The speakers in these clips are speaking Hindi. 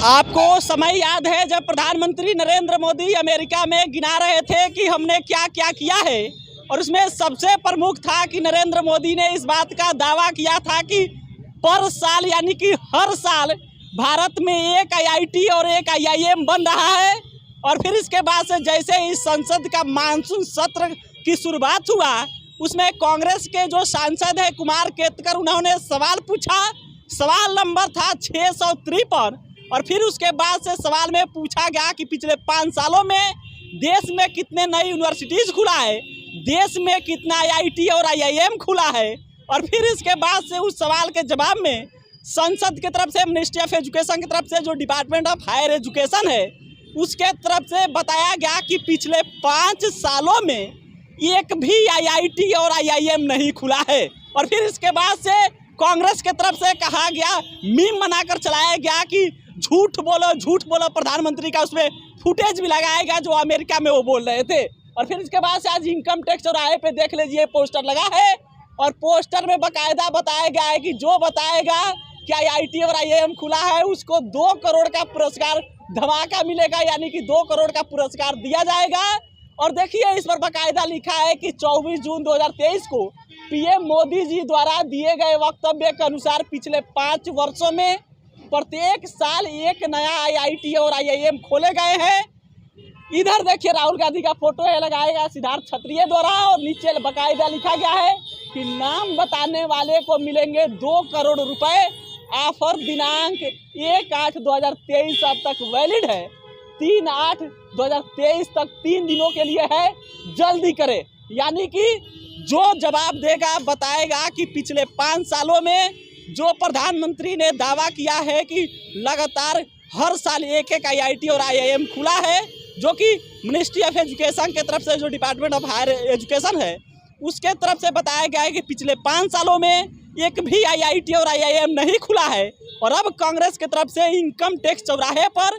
आपको समय याद है जब प्रधानमंत्री नरेंद्र मोदी अमेरिका में गिना रहे थे कि हमने क्या क्या किया है, और उसमें सबसे प्रमुख था कि नरेंद्र मोदी ने इस बात का दावा किया था कि पर साल यानी कि हर साल भारत में एक आईआईटी और एक आईआईएम बन रहा है। और फिर इसके बाद से जैसे इस संसद का मानसून सत्र की शुरुआत हुआ, उसमें कांग्रेस के जो सांसद है कुमार केतकर, उन्होंने सवाल पूछा। सवाल नंबर था 653। और फिर उसके बाद से सवाल में पूछा गया कि पिछले 5 सालों में देश में कितने नई यूनिवर्सिटीज़ खुला है, देश में कितना आईआईटी और आईआईएम खुला है। और फिर इसके बाद से उस सवाल के जवाब में संसद की तरफ से, मिनिस्ट्री ऑफ एजुकेशन की तरफ से, जो डिपार्टमेंट ऑफ हायर एजुकेशन है उसके तरफ से बताया गया कि पिछले 5 सालों में एक भी आईआईटी और आईआईएम नहीं खुला है। और फिर इसके बाद से कांग्रेस की तरफ से कहा गया, मीम बनाकर चलाया गया कि झूठ बोलो प्रधानमंत्री का उसमें फुटेज भी लगाया गया जो अमेरिका में वो बोल रहे थे। और फिर इसके बाद से आज इनकम टैक्स चौराहे पे देख लीजिए पोस्टर लगा है, और पोस्टर में बाकायदा बताया गया है कि जो बताएगा कि आईआईटी और आईआईएम खुला है उसको 2 करोड़ का पुरस्कार धमाका मिलेगा, यानी कि 2 करोड़ का पुरस्कार दिया जाएगा। और देखिए इस पर बाकायदा लिखा है कि 24 जून 2023 को पीएम मोदी जी द्वारा दिए गए वक्तव्य के अनुसार पिछले 5 वर्षों में प्रत्येक साल एक नया आईआईटी और आईआईएम खोले गए हैं। इधर देखिए राहुल गांधी का फोटो है लगाएगा सिद्धार्थ क्षत्रिय द्वारा, और नीचे बाकायदा लिखा गया है कि नाम बताने वाले को मिलेंगे 2 करोड़ रुपए। ऑफर दिनांक 1/8/2023 अब तक वैलिड है, 3/8/2023 तक 3 दिनों के लिए है, जल्दी करें। यानी कि जो जवाब देगा बताएगा कि पिछले 5 सालों में जो प्रधानमंत्री ने दावा किया है कि लगातार हर साल एक आईआईटी और आईआईएम खुला है, जो कि मिनिस्ट्री ऑफ एजुकेशन के तरफ से, जो डिपार्टमेंट ऑफ हायर एजुकेशन है उसके तरफ से बताया गया है कि पिछले 5 सालों में एक भी आईआईटी और आईआईएम नहीं खुला है। और अब कांग्रेस की तरफ से इनकम टैक्स चौराहे पर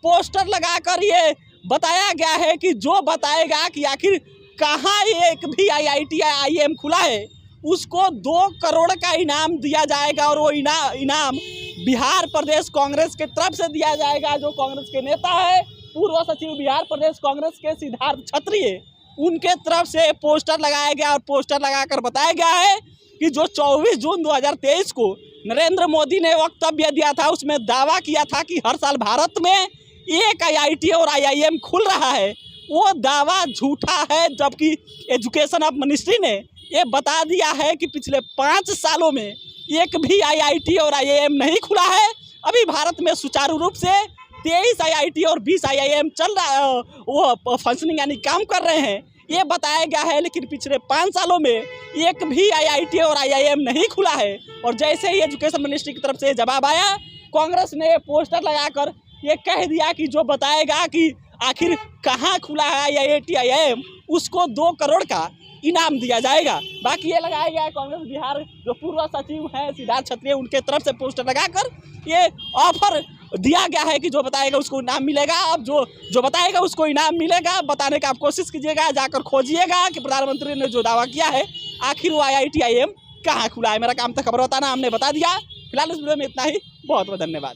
पोस्टर लगाकर ये बताया गया है कि जो बताएगा कि आखिर कहाँ एक भी आईआईटी या आईआईएम खुला है उसको 2 करोड़ का इनाम दिया जाएगा। और वो इनाम बिहार प्रदेश कांग्रेस के तरफ से दिया जाएगा। जो कांग्रेस के नेता है, पूर्व सचिव बिहार प्रदेश कांग्रेस के सिद्धार्थ क्षत्रिय, उनके तरफ से पोस्टर लगाया गया। और पोस्टर लगाकर बताया गया है कि जो 24 जून 2023 को नरेंद्र मोदी ने वक्तव्य दिया था उसमें दावा किया था कि हर साल भारत में एक आईआईटी और आईआईएम खुल रहा है, वो दावा झूठा है। जबकि एजुकेशन ऑफ मिनिस्ट्री ने ये बता दिया है कि पिछले 5 सालों में एक भी आईआईटी और आईआईएम नहीं खुला है। अभी भारत में सुचारू रूप से 23 आईआईटी और 20 आईआईएम चल रहा, वो फंक्शनिंग यानी काम कर रहे हैं, ये बताया गया है। लेकिन पिछले 5 सालों में एक भी आईआईटी और आईआईएम नहीं खुला है। और जैसे ही एजुकेशन मिनिस्ट्री की तरफ से जवाब आया, कांग्रेस ने पोस्टर लगाकर ये कह दिया कि जो बताएगा कि आखिर कहाँ खुला है आईआईटी आईआईएम उसको 2 करोड़ का इनाम दिया जाएगा। बाकी ये लगाया गया है कांग्रेस बिहार जो पूर्व सचिव हैं सिद्धार्थ क्षत्रिय, उनके तरफ से पोस्टर लगाकर ये ऑफर दिया गया है कि जो बताएगा उसको इनाम मिलेगा। अब जो बताएगा उसको इनाम मिलेगा। बताने का आप कोशिश कीजिएगा, जाकर खोजिएगा कि प्रधानमंत्री ने जो दावा किया है आखिर वो आईआईटी आईआईएम कहाँ खुला है। मेरा काम था खबर बताना, हमने बता दिया। फिलहाल इस वीडियो में इतना ही। बहुत बहुत धन्यवाद।